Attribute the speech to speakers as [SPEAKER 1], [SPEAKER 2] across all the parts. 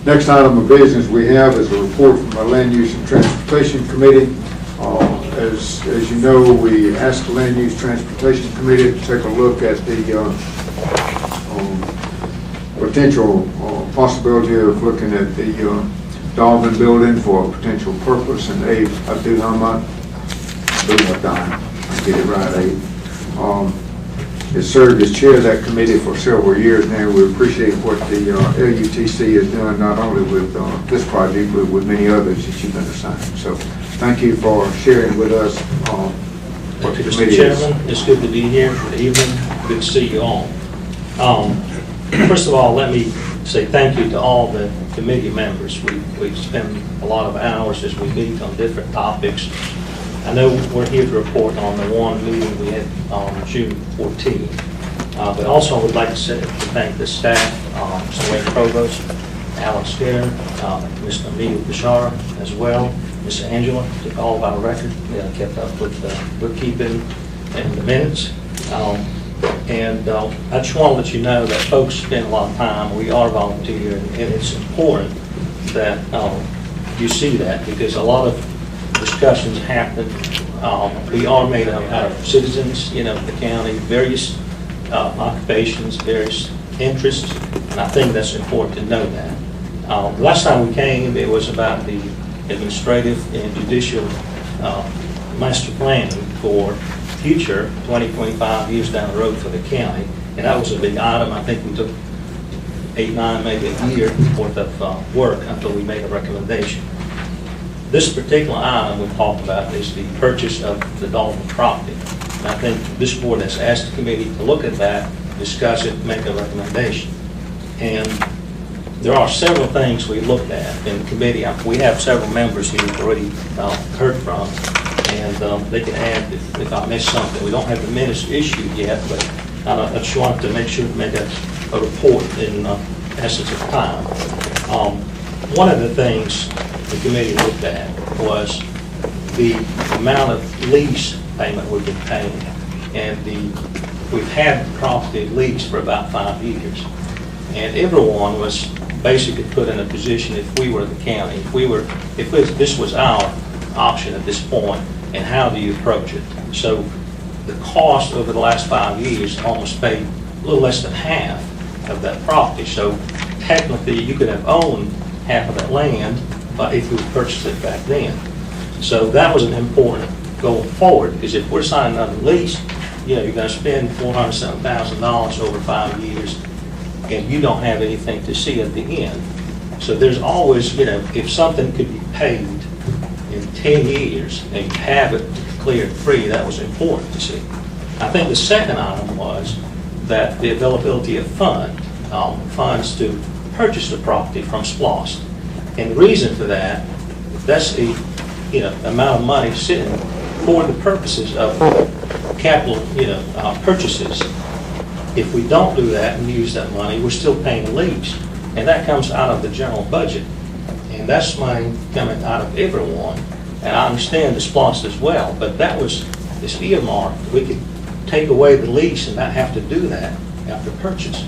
[SPEAKER 1] Next item of business we have is a report from the Land Use and Transportation Committee. As you know, we asked the Land Use Transportation Committee to take a look at the potential possibility of looking at the Dolvin building for a potential purpose, and Abouhamdan, I get it right, Abe, has served as chair of that committee for several years now. We appreciate what the LUTC has done, not only with this project, but with many others that you've been assigned. So thank you for sharing with us what the committee is.
[SPEAKER 2] Mr. Chairman, it's good to be here. Good evening. Good to see you all. First of all, let me say thank you to all the committee members. We've spent a lot of hours as we meet on different topics. I know we're here to report on the one meeting we had on June 14. But also I would like to thank the staff, Mr. Wayne Provost, Alan Skinner, Mr. Emil Bishara as well, Ms. Angela, took all of our record, kept up with bookkeeping and the minutes. I just want to let you know that folks spend a lot of time. We are volunteer, and it's important that you see that, because a lot of discussions happen. We are made up out of citizens, of the county, various occupations, various interests, and I think that's important to know that. The last time we came, it was about the administrative and judicial master planning for future 20-25 years down the road for the county, and that was a big item. I think we took 8, 9, maybe a year worth of work until we made a recommendation. This particular item we talked about is the purchase of the Dolvin property. And I think this board has asked the committee to look at that, discuss it, make a recommendation. And there are several things we looked at in the committee. We have several members who we've already heard from, and they can add if I missed something. We don't have the minutes issued yet, but I just wanted to make sure to make a report in essence of time. One of the things the committee looked at was the amount of lease payment we've been paying, and we've had the property leased for about 5 years, and everyone was basically put in a position, if we were the county, if this was our option at this point, and how do you approach it? So the cost over the last 5 years almost paid a little less than half of that property. So technically you could have owned half of that land, but if we purchased it back then. So that was an important going forward, because if we're signing another lease, you're going to spend $407,000 over 5 years, and you don't have anything to see at the end. So there's always, if something could be paid in 10 years and you have it cleared free, that was important to see. I think the second item was that the availability of funds to purchase the property from SPLOST. And the reason for that, that's the amount of money sitting for the purposes of capital purchases. If we don't do that and use that money, we're still paying the lease. And that comes out of the general budget. And that's money coming out of everyone. And I understand the SPLOST as well, but that was this earmark. We could take away the lease and not have to do that after purchase.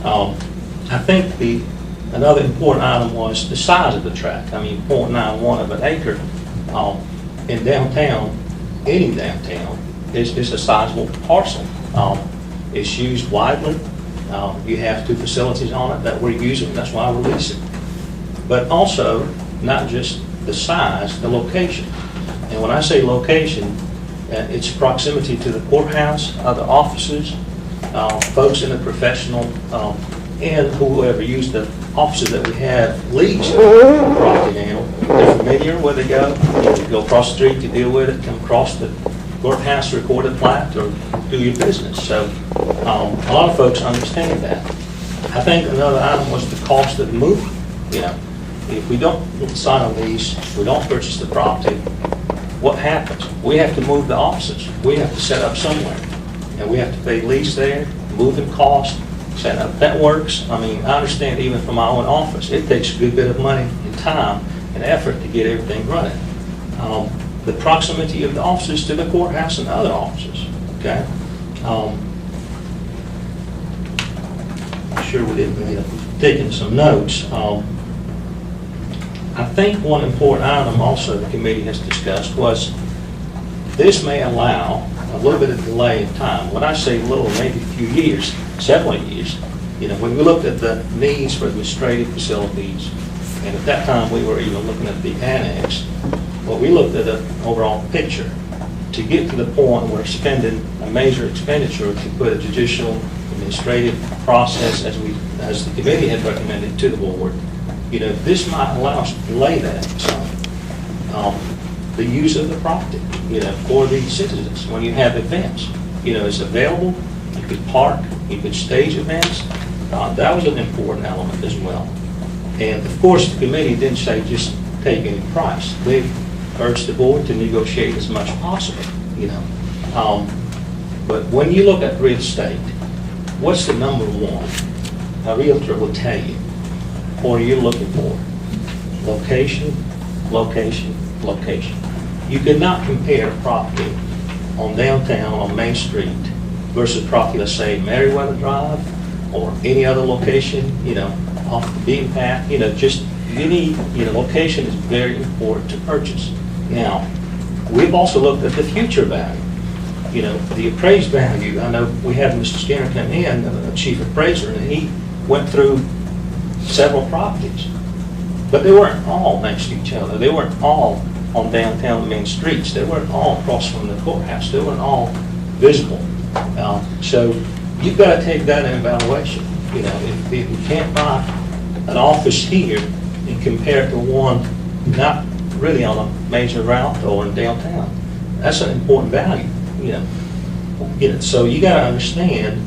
[SPEAKER 2] I think another important item was the size of the tract. I mean, 0.91 of an acre in downtown, any downtown, is a sizable parcel. It's used widely. You have 2 facilities on it that we're using. That's why we're leasing. But also, not just the size, the location. And when I say location, it's proximity to the courthouse, other offices, folks in the professional, and whoever use the offices that we have leased property now. They're familiar where they go. You go across the street to deal with it, come across the courthouse, record a plat, or do your business. So a lot of folks understand that. I think another item was the cost of moving. If we don't sign a lease, we don't purchase the property, what happens? We have to move the offices. We have to set up somewhere, and we have to pay lease there, moving costs, set up networks. I mean, I understand even from my own office, it takes a good bit of money and time and effort to get everything running. The proximity of the offices to the courthouse and other offices, okay? I'm sure we didn't taking some notes. I think one important item also the committee has discussed was this may allow a little bit of delay in time. When I say little, maybe a few years, several years, you know, when we looked at the needs for administrative facilities, and at that time we were even looking at the annex, well, we looked at an overall picture to get to the point where spending a major expenditure to put a judicial administrative process as the committee had recommended to the board. You know, this might allow us to delay that some. The use of the property, you know, for the citizens when you have events. You know, it's available, you could park, you could stage events. That was an important element as well. And of course, the committee didn't say just take any price. They urged the board to negotiate as much as possible, you know. But when you look at real estate, what's the number one? A realtor will tell you, what are you looking for? Location, location, location. You could not compare property on downtown, on Main Street, versus property, let's say, Meriwether Drive, or any other location, you know, off the beaten path, you know, just any, you know, location is very important to purchase. Now, we've also looked at the future value, you know, the appraised value. I know we had Mr. Skinner come in, the chief appraiser, and he went through several properties, but they weren't all next to each other. They weren't all on downtown main streets. They weren't all across from the courthouse. They weren't all visible. So you've got to take that in evaluation. You know, if you can't buy an office here and compare it to one not really on a major route or in downtown, that's an important value. You know, so you got to understand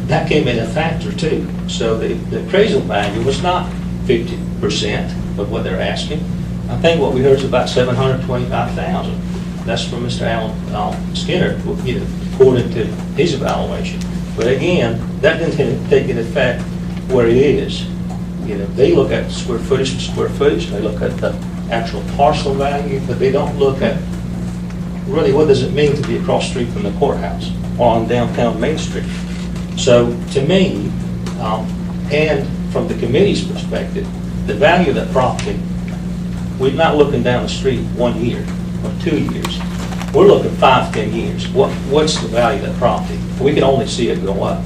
[SPEAKER 2] that came in a factor too. So the appraisal value was not 50% of what they're asking. I think what we heard is about $725,000. That's from Mr. Alan Skinner, you know, according to his evaluation. But again, that didn't take into effect where it is. You know, they look at square footage to square footage. They look at the actual parcel value, but they don't look at really what does it mean to be across the street from the courthouse or on downtown Main Street. So to me, and from the committee's perspective, the value of that property, we're not looking down the street 1 year or 2 years. We're looking 5, 10 years. What's the value of that property? We can only see it go up.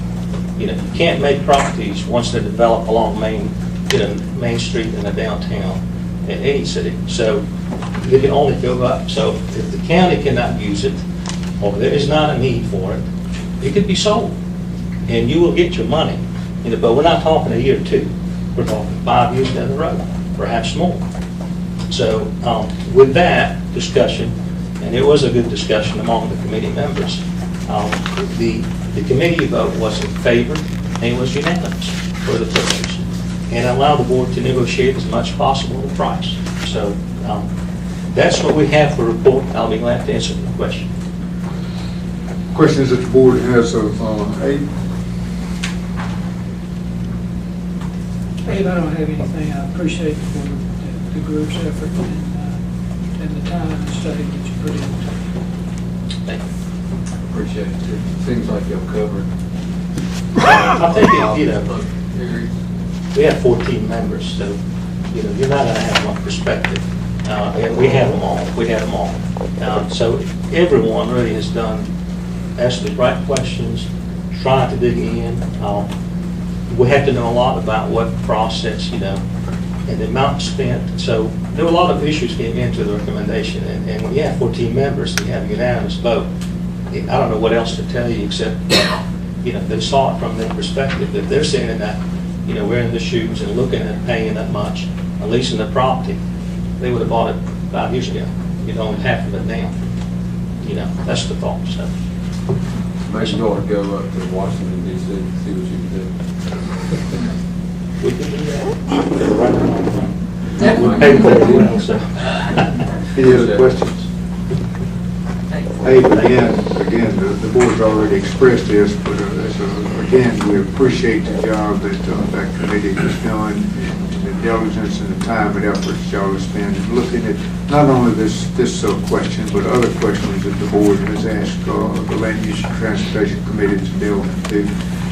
[SPEAKER 2] You know, you can't make properties once they develop along Main Street in the downtown in any city. So they can only go up. So if the county cannot use it, or there is not a need for it, it could be sold, and you will get your money. You know, but we're not talking a year or two. We're talking 5 years down the road, perhaps more. So with that discussion, and it was a good discussion among the committee members, the committee vote was in favor, and it was unanimous for the purchase, and allowed the board to negotiate as much as possible the price. So that's what we have for report. I'll be glad to answer the question.
[SPEAKER 1] Questions that the board has of Abe?
[SPEAKER 3] Abe, I don't have anything. I appreciate the group's effort and the time and study that you put into it.
[SPEAKER 2] Thank you.
[SPEAKER 4] Appreciate it too. Seems like you'll cover it.
[SPEAKER 2] I think, you know, we have 14 members, so, you know, you're not going to have one perspective. And we have them all. We have them all. So everyone really has asked the right questions, tried to dig in. We have to know a lot about what process, you know, and the amount spent. So there were a lot of issues came into the recommendation. And when you have 14 members and you have a unanimous vote, I don't know what else to tell you except, you know, they saw it from their perspective. If they're saying that, you know, wearing the shoes and looking at paying that much, at least in the property, they would have bought it 5 years ago. You know, half of it now. You know, that's the thought. So
[SPEAKER 4] Maybe you ought to go up to Washington D.C. and see what you can do.
[SPEAKER 2] we can do that. We're paying for it as well, so.
[SPEAKER 1] Any other questions? Hey, again, the board's already expressed this, but again, we appreciate the job that that committee has done, and the diligence and the time and effort that y'all have spent in looking at not only this question, but other questions that the board has asked the Land Use and Transportation Committee to deal with. They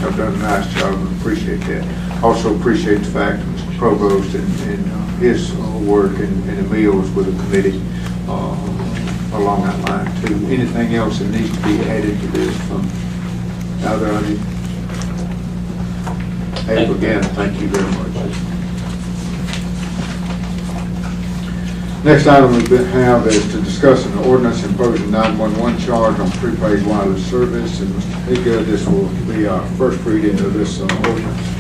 [SPEAKER 1] have done a nice job, and appreciate that. Also appreciate the fact that Mr. provost and his work and the meals with the committee along that line too. Anything else that needs to be added to this from either of you? Abe, again, thank you very much. Next item we have is to discuss an ordinance imposing 911 charge on prepaid wireless service. And Mr. Higa, this will be our first reading of this ordinance.